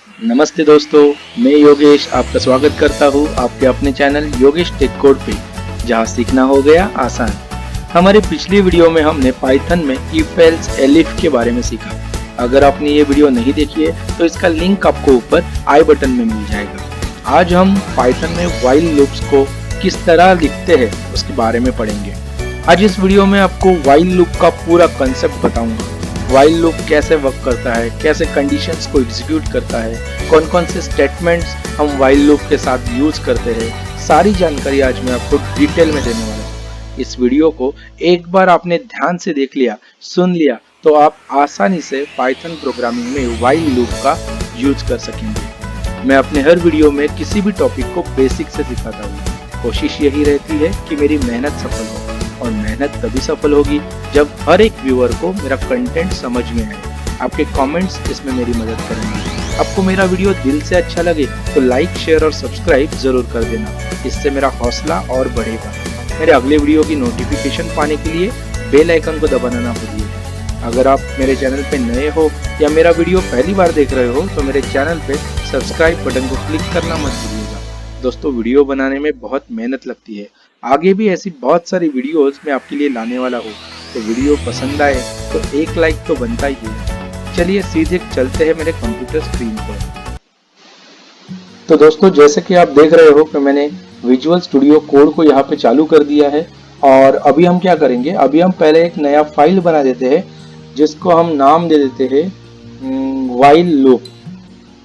नमस्ते दोस्तों, मैं योगेश आपका स्वागत करता हूँ आपके अपने चैनल योगेश टेक कोड पे, जहाँ सीखना हो गया आसान। हमारी पिछली वीडियो में हमने पाइथन में इफ एल्स एलिफ के बारे में सीखा। अगर आपने ये वीडियो नहीं देखी है तो इसका लिंक आपको ऊपर आई बटन में मिल जाएगा। आज हम पाइथन में व्हाइल लूप्स को किस तरह लिखते हैं उसके बारे में पढ़ेंगे। आज इस वीडियो में आपको व्हाइल लूप का पूरा कंसेप्ट बताऊंगा। व्हाइल लूप कैसे वर्क करता है, कैसे कंडीशंस को एग्जीक्यूट करता है, कौन कौन से स्टेटमेंट्स हम व्हाइल लूप के साथ यूज करते हैं, सारी जानकारी आज मैं आपको डिटेल में देने वाला हूँ। इस वीडियो को एक बार आपने ध्यान से देख लिया, सुन लिया, तो आप आसानी से पाइथन प्रोग्रामिंग में व्हाइल लूप का यूज कर सकेंगे। मैं अपने हर वीडियो में किसी भी टॉपिक को बेसिक से सिखाता हूँ। कोशिश यही रहती है कि मेरी मेहनत सफल हो, और मेहनत तभी सफल होगी जब हर एक व्यूअर को मेरा कंटेंट समझ में आए। आपके कमेंट्स इसमें मेरी मदद करेंगे। आपको मेरा वीडियो दिल से अच्छा लगे तो लाइक, शेयर और सब्सक्राइब जरूर कर देना। इससे मेरा हौसला और बढ़ेगा। मेरे अगले वीडियो की नोटिफिकेशन पाने के लिए बेल आइकन को दबाना ना भूलिए। अगर आप मेरे चैनल पे नए हो या मेरा वीडियो पहली बार देख रहे हो तो मेरे चैनल पे सब्सक्राइब बटन को क्लिक करना मत भूलिएगा। दोस्तों, वीडियो बनाने में बहुत मेहनत लगती है। आगे भी ऐसी बहुत सारी वीडियोस मैं आपके लिए लाने वाला हूँ। तो वीडियो पसंद आए तो एक लाइक तो बनता ही है। चलिए सीधे चलते हैं मेरे कंप्यूटर स्क्रीन पर। तो दोस्तों, जैसे कि आप देख रहे हो कि मैंने विजुअल स्टूडियो कोड को यहाँ पे चालू कर दिया है। और अभी हम क्या करेंगे, अभी हम पहले एक नया फाइल बना देते हैं जिसको हम नाम दे देते हैं while loop.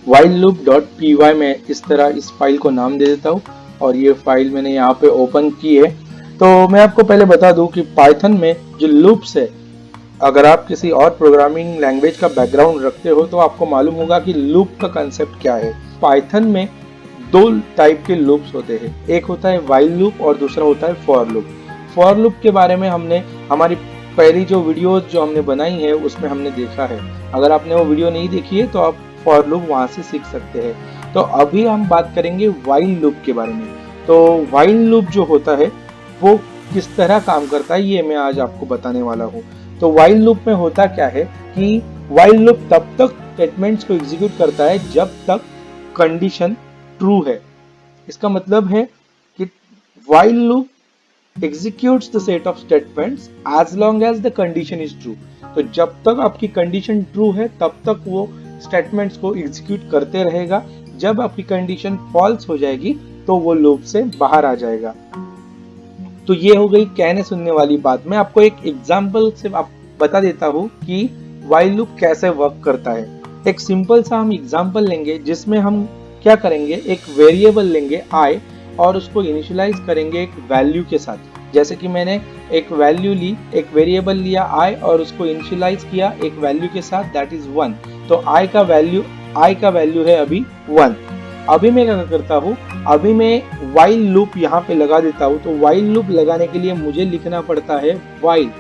While loop .py में इस तरह इस फाइल को नाम दे देता हूँ। और ये फाइल मैंने यहाँ पे ओपन की है। तो मैं आपको पहले बता दूं कि पाइथन में जो लूप्स है, अगर आप किसी और प्रोग्रामिंग लैंग्वेज का बैकग्राउंड रखते हो तो आपको मालूम होगा कि लूप का कंसेप्ट क्या है। पाइथन में दो टाइप के लूप्स होते हैं, एक होता है व्हाइल लूप और दूसरा होता है फॉर लूप। फॉर लूप के बारे में हमने हमारी पहली जो वीडियोज जो हमने बनाई है उसमें हमने देखा है। अगर आपने वो वीडियो नहीं देखी है तो आप फॉर लूप वहां से सीख सकते हैं। तो अभी हम बात करेंगे व्हाइल लूप के बारे में। तो व्हाइल लूप जो होता है वो किस तरह काम करता है ये मैं आज आपको बताने वाला हूँ। तो व्हाइल लूप में होता क्या है कि व्हाइल लूप तब तक स्टेटमेंट्स को एग्जीक्यूट करता है जब तक कंडीशन ट्रू है। इसका मतलब है कि while loop executes the set of statements as long as the condition is true. तो जब तक आपकी कंडीशन ट्रू है तब तक वो स्टेटमेंट्स को एग्जीक्यूट करते रहेगा। जब आपकी कंडीशन फॉल्स हो जाएगी तो वो लूप से बाहर आ जाएगा। तो ये हो गई कहने सुनने वाली बात। मैं आपको एक एग्जांपल से बता देता हूँ कि व्हाइल लूप कैसे वर्क करता है। एक सिंपल सा हम एग्जांपल लेंगे जिसमें हम क्या करेंगे, एक वेरिएबल लेंगे i और उसको इनिशियलाइज करेंगे एक वैल्यू के साथ। जैसे कि मैंने एक वैल्यू ली, एक वेरिएबल लिया i और उसको इनिशियलाइज किया एक वैल्यू के साथ, दैट इज 1। तो i का वैल्यू है अभी 1। अभी मैं क्या करता हूँ, अभी मैं व्हाइल लूप यहाँ पे लगा देता हूँ। तो व्हाइल लूप लगाने के लिए मुझे लिखना पड़ता है व्हाइल,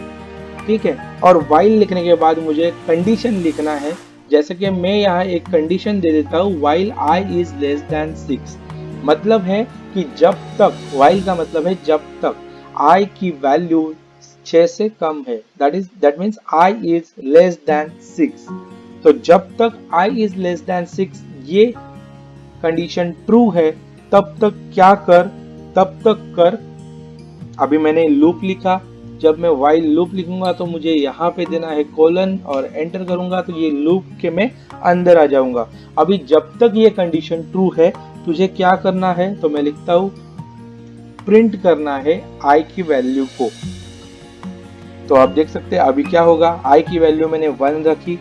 ठीक है। और व्हाइल लिखने के बाद मुझे कंडीशन लिखना है। जैसे कि मैं यहाँ एक कंडीशन दे देता हूँ, while i is less than 6। मतलब है कि जब तक, व्हाइल का मतलब है जब तक i की वैल्यू 6 से कम है, that means i is less than 6। तो जब तक i इज लेस देन 6 ये कंडीशन ट्रू है तब तक क्या कर, तब तक कर। अभी मैंने लूप लिखा, जब मैं व्हाइल लूप लिखूंगा तो मुझे यहाँ पे देना है कोलन और एंटर करूंगा तो ये लूप के मैं अंदर आ जाऊंगा। अभी जब तक ये कंडीशन ट्रू है तुझे क्या करना है, तो मैं लिखता हूँ प्रिंट करना है i की वैल्यू को। तो आप देख सकते हैं अभी क्या होगा, i की वैल्यू मैंने 1 रखी।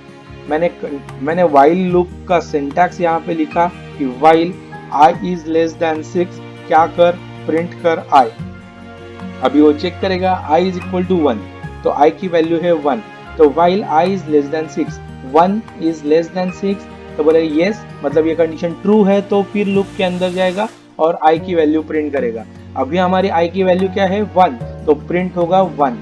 मैंने व्हाइल लूप का सिंटैक्स यहाँ पे लिखा कि while i is less than 6 क्या कर, प्रिंट कर i। अभी वो चेक करेगा i इज इक्वल टू 1, तो i की वैल्यू है 1। तो while i is less than 6, 1 is less than 6, तो बोले यस, मतलब ये कंडीशन ट्रू है। तो फिर लूप के अंदर जाएगा और i की वैल्यू प्रिंट करेगा। अभी हमारी i की वैल्यू क्या है 1, तो प्रिंट होगा 1।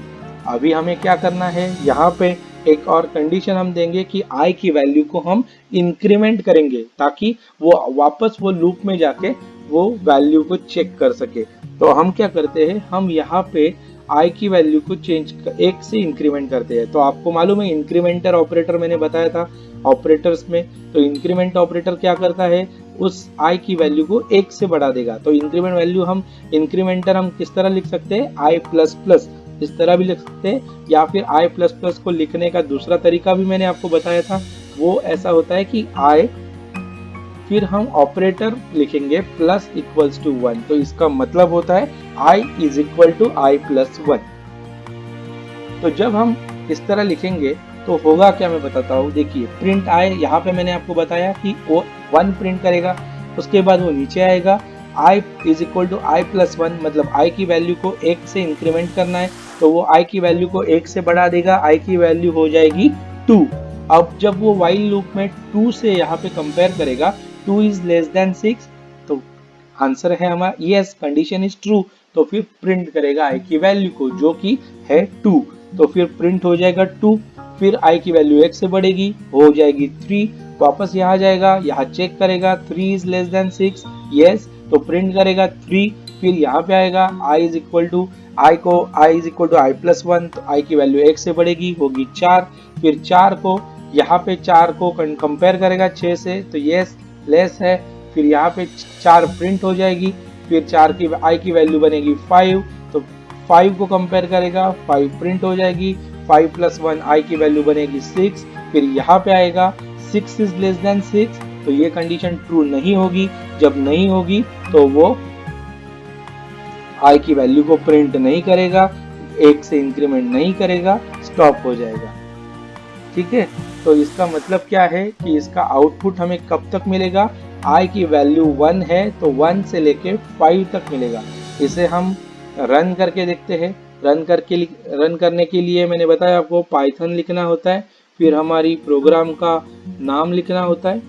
अभी हमें क्या करना है, यहाँ पे एक और कंडीशन हम देंगे कि i की वैल्यू को हम इंक्रीमेंट करेंगे ताकि वो वापस वो लूप में जाके वो वैल्यू को चेक कर सके। तो हम क्या करते हैं, हम यहाँ पे आई की वैल्यू को एक से इंक्रीमेंट करते हैं। तो आपको मालूम है इंक्रीमेंटर ऑपरेटर मैंने बताया था ऑपरेटर्स में। तो इंक्रीमेंट ऑपरेटर क्या करता है, उस आई की वैल्यू को एक से बढ़ा देगा। तो इंक्रीमेंट वैल्यू इंक्रीमेंटर हम किस तरह लिख सकते हैं, आई प्लस प्लस, इस तरह भी लिख सकते हैं, या फिर आई प्लस प्लस को लिखने का दूसरा तरीका भी मैंने आपको बताया था। वो ऐसा होता है कि आई फिर हम ऑपरेटर लिखेंगे प्लस इक्वल्स टू 1। तो इसका मतलब होता है I is equal to I plus 1। तो जब हम इस तरह लिखेंगे तो होगा क्या, मैं बताता हूँ। देखिए प्रिंट आई, यहाँ पे मैंने आपको बताया कि वो 1 प्रिंट करेगा, उसके बाद वो नीचे आएगा I is equal to I plus 1, मतलब आई की वैल्यू को 1 से इंक्रीमेंट करना है। तो वो आई की वैल्यू को 1 से बढ़ा देगा, आई की वैल्यू हो जाएगी 2। अब जब वो व्हाइल लूप में 2 से यहाँ पे कंपेयर करेगा, 2 इज लेस देन 6, तो आंसर है हमारा यस, कंडीशन इज ट्रू। तो फिर प्रिंट करेगा आई की वैल्यू को जो कि है 2। तो फिर प्रिंट हो जाएगा 2, फिर आई की वैल्यू 1 से बढ़ेगी, हो जाएगी 3, वापस यहाँ जाएगा, यहाँ चेक करेगा 3 इज लेस देन 6, यस, तो प्रिंट करेगा 3, फिर यहाँ पे आएगा I is equal to I plus 1, तो आई की वैल्यू 1 से बढ़ेगी, होगी 4, फिर 4 को यहाँ पे 4 को कंपेयर करेगा 6 से, तो यस लेस है, फिर यहाँ पे 4 प्रिंट हो जाएगी, फिर 4 की आई की वैल्यू बनेगी 5, तो 5 को कंपेयर करेगा, 5 प्रिंट हो जाएगी, 5 प्लस 1 आई की वैल्यू बनेगी 6, फिर यहाँ पे आएगा 6 इज लेस देन 6, तो ये कंडीशन ट्रू नहीं होगी। जब नहीं होगी तो वो आई की वैल्यू को प्रिंट नहीं करेगा, 1 से इंक्रीमेंट नहीं करेगा, स्टॉप हो जाएगा। ठीक है, तो इसका मतलब क्या है कि इसका आउटपुट हमें कब तक मिलेगा, आई की वैल्यू 1 है तो 1 से लेके 5 तक मिलेगा। इसे हम रन करके देखते हैं। रन करने के लिए मैंने बताया आपको पाइथन लिखना होता है, फिर हमारी प्रोग्राम का नाम लिखना होता है।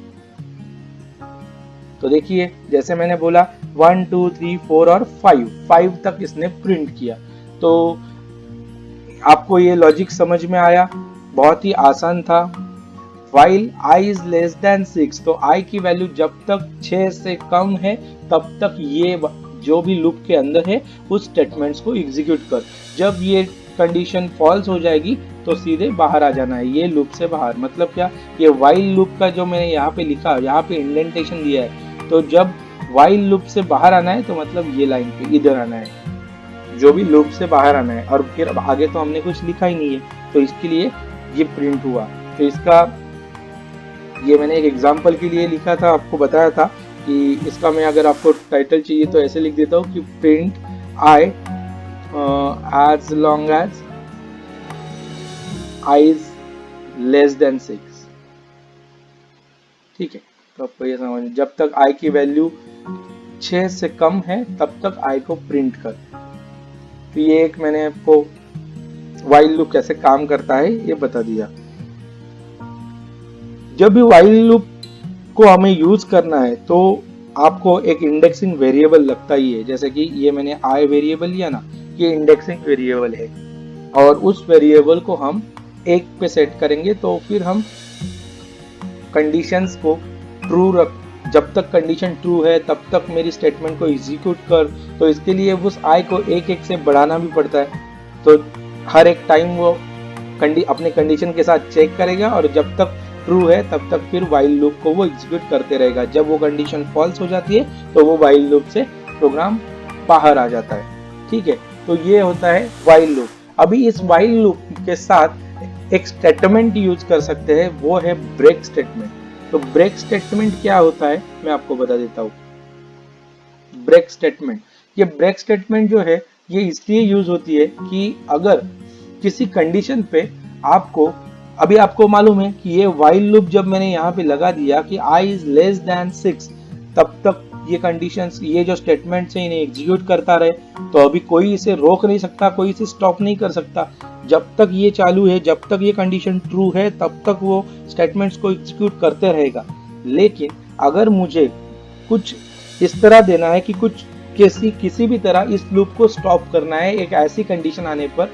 तो देखिए जैसे मैंने बोला 1 2 3 4 और 5 तक इसने प्रिंट किया। तो आपको ये लॉजिक समझ में आया, बहुत ही आसान था। while i is less than 6, तो i की वैल्यू जब तक 6 से कम है तब तक ये जो भी लूप के अंदर है उस स्टेटमेंट्स को एग्जीक्यूट कर। जब ये कंडीशन फॉल्स हो जाएगी तो सीधे बाहर आ जाना है, ये लूप से बाहर। मतलब क्या, ये while लूप का जो मैंने यहाँ पे लिखा, यहाँ पे इंडेंटेशन दिया है, तो जब while लूप से बाहर आना है तो मतलब ये लाइन पे इधर आना है, जो भी लूप से बाहर आना है। और फिर अब आगे तो हमने कुछ लिखा ही नहीं है, तो इसके लिए ये प्रिंट हुआ। तो इसका ये मैंने एक एग्जांपल के लिए लिखा था, आपको बताया था कि इसका मैं अगर आपको टाइटल चाहिए तो ऐसे लिख देता हूँ कि print I as long as I is less than 6। ठीक है, तो आपको ये समझ, जब तक आई की वैल्यू 6 से कम है तब तक आई को प्रिंट कर। तो ये एक मैंने आपको while लूप कैसे काम करता है ये बता दिया। जब भी while लूप को हमें यूज करना है तो आपको एक इंडेक्सिंग वेरिएबल लगता ही है। जैसे कि ये मैंने आई वेरिएबल लिया ना, ये इंडेक्सिंग वेरिएबल है और उस वेरिएबल को हम 1 पे सेट करेंगे तो फिर हम कंडीशंस को ट्रू रख, जब तक कंडीशन ट्रू है तब तक मेरी स्टेटमेंट को एग्जीक्यूट कर। तो इसके लिए उस आई को 1 से बढ़ाना भी पड़ता है। तो हर एक टाइम वो अपने कंडीशन के साथ चेक करेगा और जब तक ट्रू है तब तक फिर while लूप को वो एग्जीक्यूट करते रहेगा। जब वो कंडीशन फॉल्स हो जाती है तो वो while लूप से प्रोग्राम बाहर आ जाता है। ठीक है, तो ये होता है while लूप। अभी इस while लूप के साथ एक स्टेटमेंट यूज कर सकते हैं, वो है ब्रेक स्टेटमेंट। तो ब्रेक स्टेटमेंट क्या होता है मैं आपको बता देता हूँ। ब्रेक स्टेटमेंट, ये ब्रेक स्टेटमेंट जो है ये इसलिए यूज होती है कि अगर किसी कंडीशन पे अभी आपको मालूम है कि ये while लूप जब मैंने यहाँ पे लगा दिया कि i इज लेस देन 6, तब तक ये कंडीशंस, ये जो स्टेटमेंट्स हैं इन्हें एग्जीक्यूट करता रहे। तो अभी कोई इसे रोक नहीं सकता, कोई इसे स्टॉप नहीं कर सकता। जब तक ये चालू है, जब तक ये कंडीशन ट्रू है तब तक वो स्टेटमेंट्स को एग्जीक्यूट करते रहेगा। लेकिन अगर मुझे कुछ इस तरह देना है कि कुछ किसी भी तरह इस लूप को स्टॉप करना है एक ऐसी कंडीशन आने पर,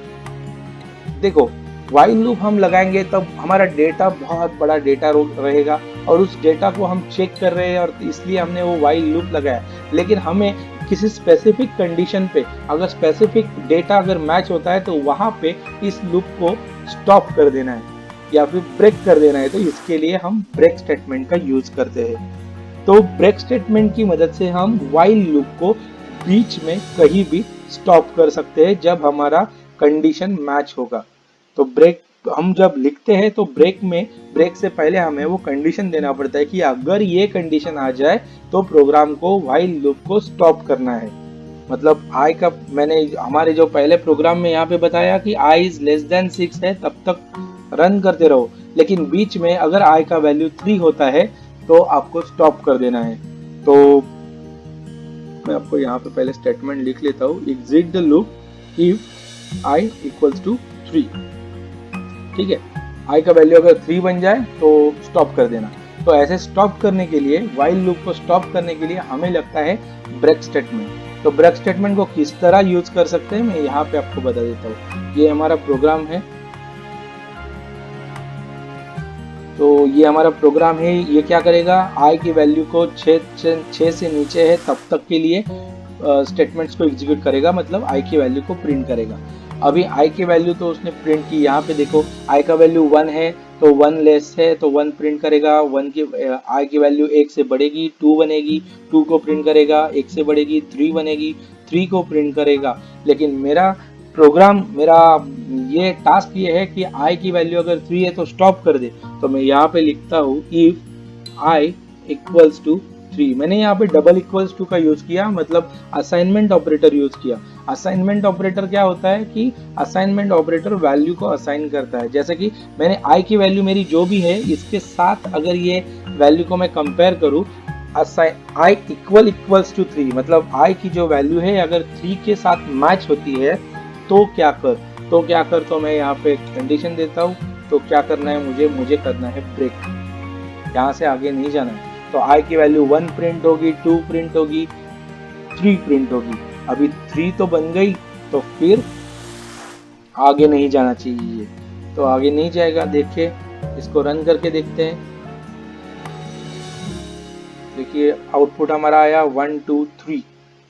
देखो while लूप हम लगाएंगे तब हमारा डेटा बहुत बड़ा डेटा रहेगा और उस डेटा को हम चेक कर रहे हैं और इसलिए हमने वो while लूप लगाया। लेकिन हमें किसी स्पेसिफिक कंडीशन पे अगर स्पेसिफिक डेटा अगर मैच होता है तो वहां पे इस लूप को स्टॉप कर देना है या फिर ब्रेक कर देना है, तो इसके लिए हम ब्रेक स्टेटमेंट का यूज करते हैं। तो ब्रेक स्टेटमेंट की मदद से हम व्हाइल लूप को बीच में कहीं भी स्टॉप कर सकते हैं जब हमारा कंडीशन मैच होगा। तो ब्रेक हम जब लिखते हैं तो ब्रेक से पहले हमें वो कंडीशन देना पड़ता है कि अगर ये कंडीशन आ जाए तो प्रोग्राम को व्हाइल लूप को स्टॉप करना है। मतलब आई का मैंने हमारे जो पहले प्रोग्राम में यहाँ पे बताया कि आई इज लेस देन 6 है, तब तक रन करते रहो, लेकिन बीच में अगर आई का वैल्यू 3 होता है तो आपको स्टॉप कर देना है। तो मैं आपको यहाँ पे पहले स्टेटमेंट लिख लेता हूँ, exit the loop if I equals to 3। ठीक है, आई का वैल्यू अगर 3 बन जाए तो स्टॉप कर देना। तो ऐसे स्टॉप करने के लिए, व्हाइल लूप को स्टॉप करने के लिए हमें लगता है ब्रेक स्टेटमेंट। तो ब्रेक स्टेटमेंट को किस तरह यूज कर सकते हैं मैं यहाँ पे आपको बता देता हूँ। ये हमारा प्रोग्राम है, तो ये हमारा प्रोग्राम है। ये क्या करेगा, आई की वैल्यू को 6 से नीचे है तब तक के लिए स्टेटमेंट्स को एग्जीक्यूट करेगा, मतलब आई की वैल्यू को प्रिंट करेगा। अभी आई की वैल्यू तो उसने प्रिंट की, यहाँ पे देखो आई का वैल्यू 1 है तो 1 लेस है तो 1 प्रिंट करेगा। 1 की आई की वैल्यू 1 से बढ़ेगी 2 बनेगी, 2 को प्रिंट करेगा। 1 से बढ़ेगी 3 बनेगी, 3 को प्रिंट करेगा। लेकिन मेरा ये टास्क ये है कि आई की वैल्यू अगर 3 है तो स्टॉप कर दे। तो मैं यहाँ पे लिखता हूँ इफ आई इक्वल्स टू 3। मैंने यहाँ पे डबल इक्वल्स टू का यूज किया, मतलब असाइनमेंट ऑपरेटर यूज किया। असाइनमेंट ऑपरेटर क्या होता है कि असाइनमेंट ऑपरेटर वैल्यू को असाइन करता है। जैसे कि मैंने आई की वैल्यू मेरी जो भी है इसके साथ अगर ये वैल्यू को मैं कंपेयर करूँ, आई इक्वल्स टू 3, मतलब आई की जो वैल्यू है अगर 3 के साथ मैच होती है तो क्या कर, तो मैं यहाँ पे कंडीशन देता हूँ। तो क्या करना है, मुझे करना है ब्रेक, यहाँ से आगे नहीं जाना है। तो आई की वैल्यू 1 प्रिंट होगी, 2 प्रिंट होगी, 3 प्रिंट होगी। अभी 3 तो बन गई तो फिर आगे नहीं जाना चाहिए, तो आगे नहीं जाएगा। देखिए इसको रन करके देखते हैं। देखिए आउटपुट हमारा आया 1 2 3।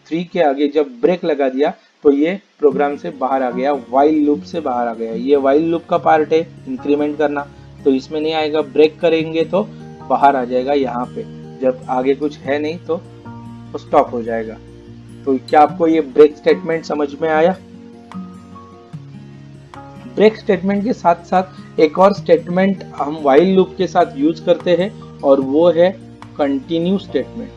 3 के आगे जब ब्रेक लगा दिया तो ये प्रोग्राम से बाहर आ गया, व्हाइल लूप से बाहर आ गया। ये व्हाइल लूप का पार्ट है इंक्रीमेंट करना, तो इसमें नहीं आएगा। ब्रेक करेंगे तो बाहर आ जाएगा यहाँ पे, जब आगे कुछ है नहीं तो स्टॉप हो जाएगा। तो क्या आपको ये ब्रेक स्टेटमेंट समझ में आया? ब्रेक स्टेटमेंट के साथ साथ एक और स्टेटमेंट हम व्हाइल लूप के साथ यूज करते हैं और वो है कंटिन्यू स्टेटमेंट।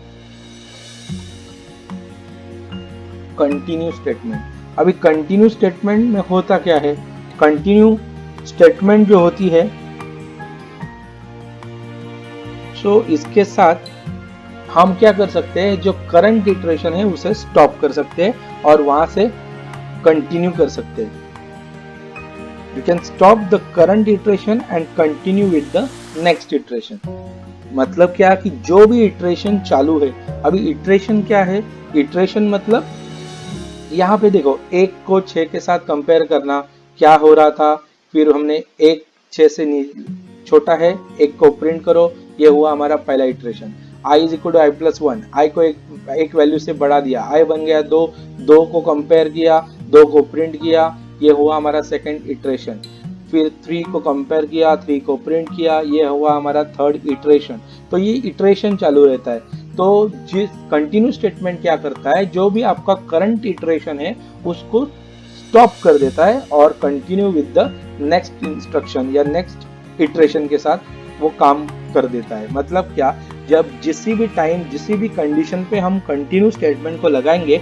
कंटिन्यू स्टेटमेंट, अभी कंटिन्यू स्टेटमेंट में होता क्या है, कंटिन्यू स्टेटमेंट जो होती है तो इसके साथ हम क्या कर सकते हैं, जो करंट इटरेशन है उसे स्टॉप कर सकते हैं और वहां से कंटिन्यू कर सकते हैं। You can stop the current iteration and continue with the next iteration. मतलब क्या कि जो भी इटरेशन चालू है, अभी इटरेशन क्या है, इटरेशन मतलब यहाँ पे देखो 1 को 6 के साथ कंपेयर करना, क्या हो रहा था, फिर हमने 1 6 से छोटा है 1 को प्रिंट करो, ये हुआ हमारा पहला iteration. i is equal to I plus 1, I को एक वैल्यू से बढ़ा दिया, i बन गया 2, 2 को कंपेयर किया, 2 को प्रिंट किया, ये हुआ हमारा सेकंड इटरेशन। फिर 3 को कंपेयर किया, 3 को प्रिंट किया, ये हुआ हमारा थर्ड इटरेशन। तो ये इटरेशन चालू रहता है। तो जिस कंटिन्यू स्टेटमेंट क्या करता है, जो भी आपका करंट इटरेशन है उसको स्टॉप कर देता है और continue with the next instruction या नेक्स्ट इटरेशन के साथ वो काम कर देता है। मतलब क्या, जब किसी भी टाइम किसी भी कंडीशन पे हम कंटिन्यू स्टेटमेंट को लगाएंगे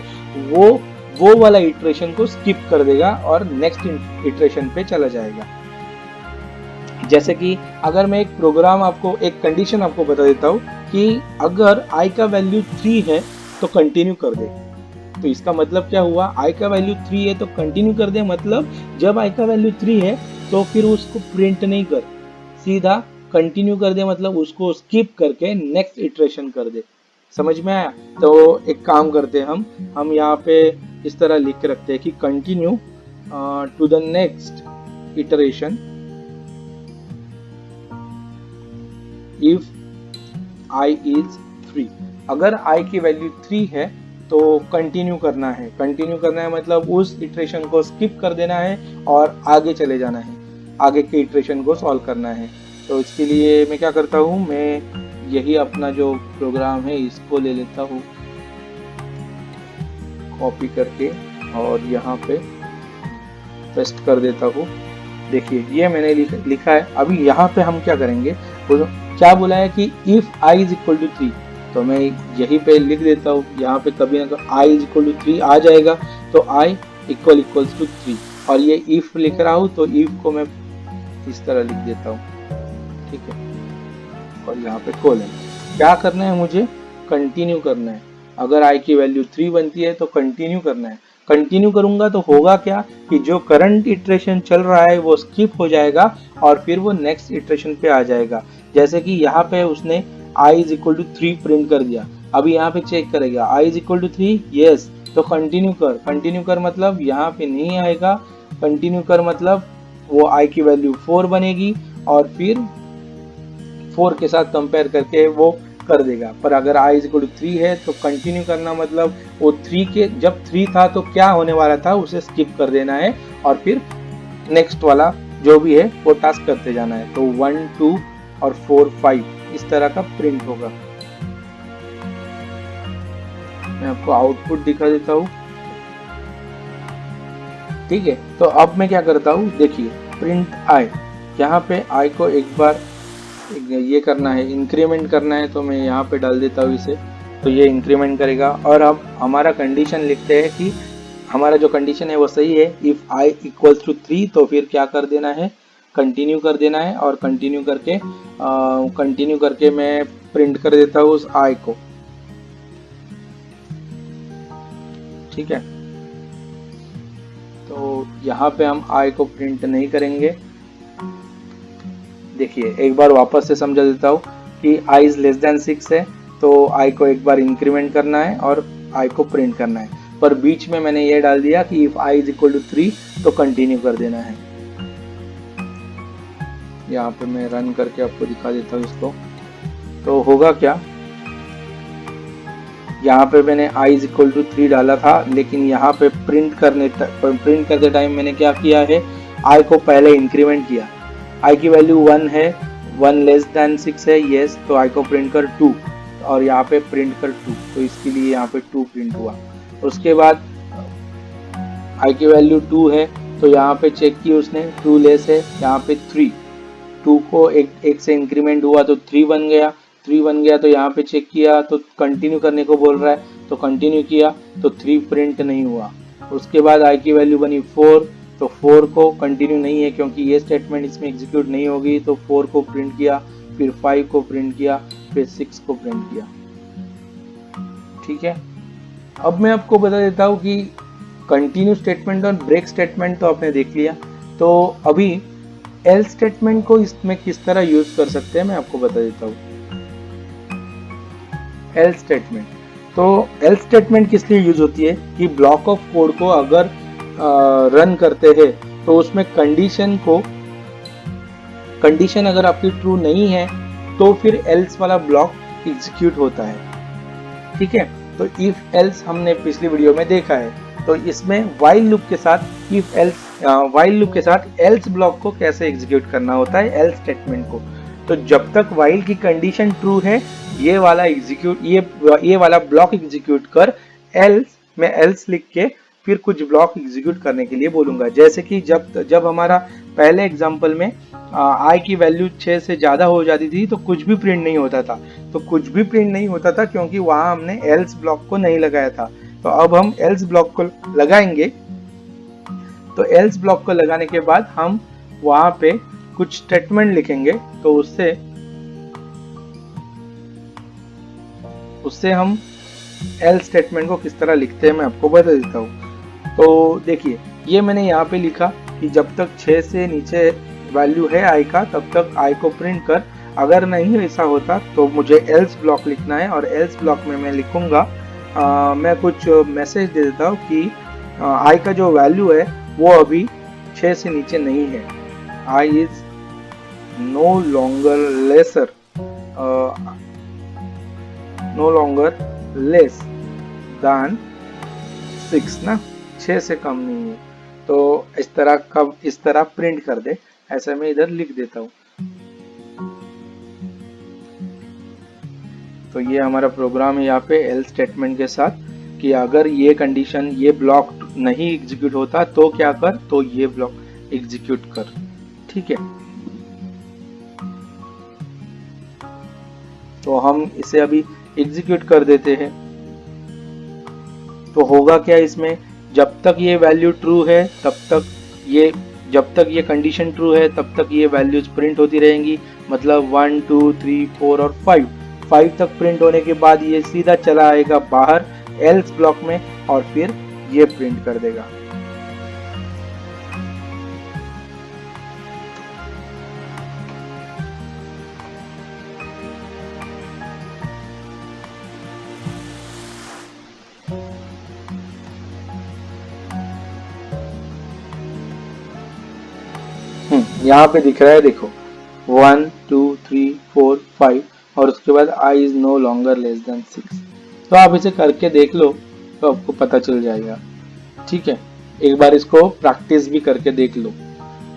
वो वाला इटरेशन को स्किप कर देगा और नेक्स्ट इटरेशन पे चला जाएगा। जैसे कि अगर मैं एक प्रोग्राम आपको, एक कंडीशन आपको बता देता हूँ कि अगर i का वैल्यू 3 है तो कंटिन्यू कर दे। तो इसका मतलब क्या हुआ, i का वैल्यू 3 है तो कंटिन्यू कर दे, मतलब जब i का वैल्यू 3 है तो फिर उसको प्रिंट नहीं कर, सीधा कंटिन्यू कर दे, मतलब उसको स्किप करके नेक्स्ट इटरेशन कर दे। समझ में आया? तो एक काम करते हैं हम यहाँ पे इस तरह लिख के रखते हैं कि continue to the next iteration if i is 3। अगर i की वैल्यू 3 है तो कंटिन्यू करना है। कंटिन्यू करना है मतलब उस इटरेशन को स्किप कर देना है और आगे चले जाना है, आगे के इटरेशन को सॉल्व करना है। तो इसके लिए मैं क्या करता हूँ, मैं यही अपना जो प्रोग्राम है इसको ले लेता हूँ कॉपी करके और यहाँ पे पेस्ट कर देता हूँ। देखिए ये मैंने लिखा है। अभी यहाँ पे हम क्या करेंगे, क्या बोला है कि if i is equal to 3, तो मैं यही पे लिख देता हूँ। यहाँ पे कभी ना कभी i इज इक्वल टू 3 आ जाएगा, तो i इक्वल्स टू 3, और ये if लिख रहा हूँ तो if को मैं इस तरह लिख देता हूँ, ठीक है। और यहाँ पे कोलन, क्या करना है मुझे, कंटिन्यू करना है। अगर i की वैल्यू 3 बनती है तो कंटिन्यू करना है। कंटिन्यू करूंगा तो होगा क्या कि जो करंट इटरेशन चल रहा है वो स्किप हो जाएगा और फिर वो नेक्स्ट इटरेशन पे आ जाएगा। जैसे कि यहाँ पे उसने i is equal to 3 print कर दिया। अभी यहाँ पे चेक करेगा i is equal to 3, yes, तो कंटिन्यू कर। कंटिन्यू कर मतलब यहाँ पे नहीं आएगा, कंटिन्यू कर मतलब वो i की वैल्यू 4 बनेगी और फिर 4 के साथ कंपेयर करके वो कर देगा। पर अगर i इज इक्वल टू 3 है तो कंटिन्यू करना मतलब वो 3 के जब 3 था तो क्या होने वाला था उसे स्किप कर देना है और फिर नेक्स्ट वाला जो भी है वो टास्क करते जाना है। तो 1 2 और 4 5 इस तरह का प्रिंट होगा। मैं आपको आउटपुट दिखा देता हूँ, ठीक है। तो अब मैं क्या करता हूँ, देखिए प्रिंट i, यहाँ पे i को एक बार ये करना है, इंक्रीमेंट करना है, तो मैं यहाँ पे डाल देता हूँ इसे, तो ये इंक्रीमेंट करेगा। और अब हमारा कंडीशन लिखते हैं कि हमारा जो कंडीशन है वो सही है। इफ i इक्वल्स टू 3 तो फिर क्या कर देना है, कंटिन्यू कर देना है। और कंटिन्यू करके मैं प्रिंट कर देता हूँ उस i को, ठीक है। तो यहाँ पे हम i को प्रिंट नहीं करेंगे। देखिए एक बार वापस से समझा देता हूँ कि i इज लेस देन 6 है, तो i को एक बार इंक्रीमेंट करना है और i को प्रिंट करना है। पर बीच में मैंने ये डाल दिया कि if i is equal to 3 तो कंटिन्यू कर देना है। यहाँ पे मैं रन करके आपको दिखा देता हूँ इसको। तो होगा क्या, यहाँ पे मैंने i इज इक्वल टू 3 डाला था, लेकिन यहाँ पे प्रिंट करते टाइम मैंने क्या किया है, i को पहले इंक्रीमेंट किया। i की वैल्यू 1 है, 1 लेस देन 6 है, यस, तो i को प्रिंट कर 2 और यहाँ पे प्रिंट कर 2, तो इसके लिए यहाँ पे 2 प्रिंट हुआ। उसके बाद i की वैल्यू 2 है, तो यहाँ पे चेक की उसने, 2 लेस है, यहाँ पे 3, 2 को एक से इंक्रीमेंट हुआ तो 3 बन गया, 3 बन गया तो यहाँ पे चेक किया तो कंटिन्यू करने को बोल रहा है, तो कंटिन्यू किया तो 3 प्रिंट नहीं हुआ। उसके बाद i की वैल्यू बनी 4, तो 4 को कंटिन्यू नहीं है क्योंकि ये स्टेटमेंट इसमें एग्जीक्यूट नहीं होगी, तो 4 को प्रिंट किया, फिर 5 को प्रिंट किया, फिर 6 को प्रिंट किया, ठीक है। अब मैं आपको बता देता हूँ कि कंटिन्यू स्टेटमेंट और ब्रेक स्टेटमेंट तो आपने देख लिया, तो अभी एल्स स्टेटमेंट को इसमें किस तरह यूज कर सकते हैं मैं आपको बता देता हूँ। एल्स स्टेटमेंट, तो एल्स स्टेटमेंट किस लिए यूज होती है कि ब्लॉक ऑफ कोड को अगर रन करते हैं तो उसमें कंडीशन अगर आपकी ट्रू नहीं है तो फिर एल्स वाला ब्लॉक एग्जीक्यूट होता है, ठीक है। तो इफ एल्स हमने पिछली वीडियो में देखा है, तो इसमें व्हाइल लूप के साथ एल्स ब्लॉक को कैसे एग्जीक्यूट करना होता है, एल्स स्टेटमेंट को। तो जब तक व्हाइल की कंडीशन ट्रू है ये वाला ब्लॉक एग्जीक्यूट कर, एल्स मैं एल्स लिख के फिर कुछ ब्लॉक एग्जीक्यूट करने के लिए बोलूंगा। जैसे कि जब हमारा पहले एग्जांपल में i की वैल्यू 6 से ज्यादा हो जाती थी तो कुछ भी प्रिंट नहीं होता था, क्योंकि वहां हमने एल्स ब्लॉक को नहीं लगाया था। तो अब हम एल्स ब्लॉक को लगाएंगे, तो एल्स ब्लॉक को लगाने के बाद हम वहां पे कुछ स्टेटमेंट लिखेंगे, तो उससे हम एल्स स्टेटमेंट को किस तरह लिखते हैं मैं आपको बता देता हूँ। तो देखिए ये मैंने यहाँ पे लिखा कि जब तक 6 से नीचे वैल्यू है i का तब तक i को प्रिंट कर। अगर नहीं ऐसा होता तो मुझे एल्स ब्लॉक लिखना है, और एल्स ब्लॉक में मैं लिखूंगा, मैं कुछ मैसेज दे देता हूँ कि i का जो वैल्यू है वो अभी 6 से नीचे नहीं है, i is no longer less than 6 ना, 6 से कम नहीं है। तो इस तरह प्रिंट कर दे, ऐसा मैं इधर लिख देता हूँ। तो ये हमारा प्रोग्राम है यहाँ पे एल्स स्टेटमेंट के साथ कि अगर ये कंडीशन, ये ब्लॉक नहीं एग्जीक्यूट होता तो क्या कर, तो ये ब्लॉक एग्जीक्यूट कर। ठीक है, तो हम इसे अभी एग्जीक्यूट कर देते हैं। तो होगा क्या इसमें, जब तक ये वैल्यू ट्रू है जब तक ये कंडीशन ट्रू है तब तक ये वैल्यूज प्रिंट होती रहेंगी। मतलब 1 2 3 4 और 5 तक प्रिंट होने के बाद ये सीधा चला आएगा बाहर एल्स ब्लॉक में और फिर ये प्रिंट कर देगा। यहाँ पे दिख रहा है, देखो 1 2 3 4 5 और उसके बाद i is no longer less than 6। तो आप इसे करके देख लो तो आपको पता चल जाएगा। ठीक है, एक बार इसको प्रैक्टिस भी करके देख लो।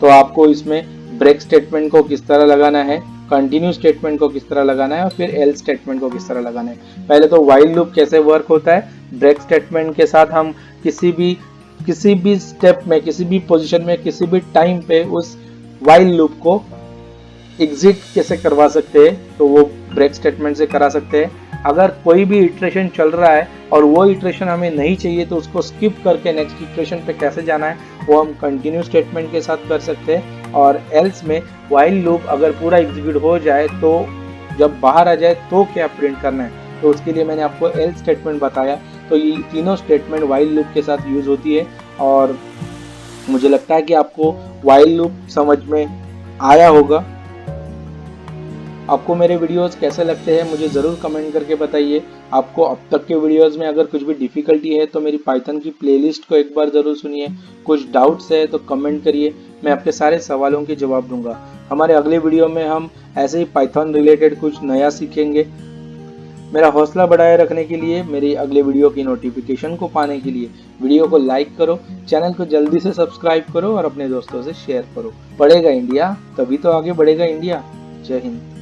तो आपको इसमें ब्रेक स्टेटमेंट को किस तरह लगाना है, कंटिन्यू स्टेटमेंट को किस तरह लगाना है और फिर एल्स स्टेटमेंट को किस तरह लगाना है। पहले तो व्हाइल लूप कैसे वर्क होता है, ब्रेक स्टेटमेंट के साथ हम किसी भी स्टेप में, किसी भी पोजीशन में, किसी भी टाइम पे उस व्हाइल लूप को एग्जिट कैसे करवा सकते हैं, तो वो ब्रेक स्टेटमेंट से करा सकते हैं। अगर कोई भी इटरेशन चल रहा है और वो इटरेशन हमें नहीं चाहिए तो उसको स्किप करके नेक्स्ट इटरेशन पे कैसे जाना है, वो हम कंटिन्यू स्टेटमेंट के साथ कर सकते हैं। और एल्स में व्हाइल लूप अगर पूरा एग्जीक्यूट हो जाए तो जब बाहर आ जाए तो क्या प्रिंट करना है, तो उसके लिए मैंने आपको एल्स स्टेटमेंट बताया। तो ये तीनों स्टेटमेंट व्हाइल लूप के साथ यूज होती है और मुझे लगता है कि आपको व्हाइल लूप समझ में आया होगा। आपको मेरे वीडियोस कैसे लगते हैं मुझे ज़रूर कमेंट करके बताइए। आपको अब तक के वीडियोस में अगर कुछ भी डिफ़िकल्टी है तो मेरी पाइथन की प्लेलिस्ट को एक बार ज़रूर सुनिए। कुछ डाउट्स है तो कमेंट करिए, मैं आपके सारे सवालों के जवाब दूंगा। हमारे अगले वीडियो में हम ऐसे ही पाइथन रिलेटेड कुछ नया सीखेंगे। मेरा हौसला बढ़ाए रखने के लिए, मेरी अगले वीडियो की नोटिफिकेशन को पाने के लिए वीडियो को लाइक करो, चैनल को जल्दी से सब्सक्राइब करो और अपने दोस्तों से शेयर करो। बढ़ेगा इंडिया तभी तो आगे बढ़ेगा इंडिया। जय हिंद।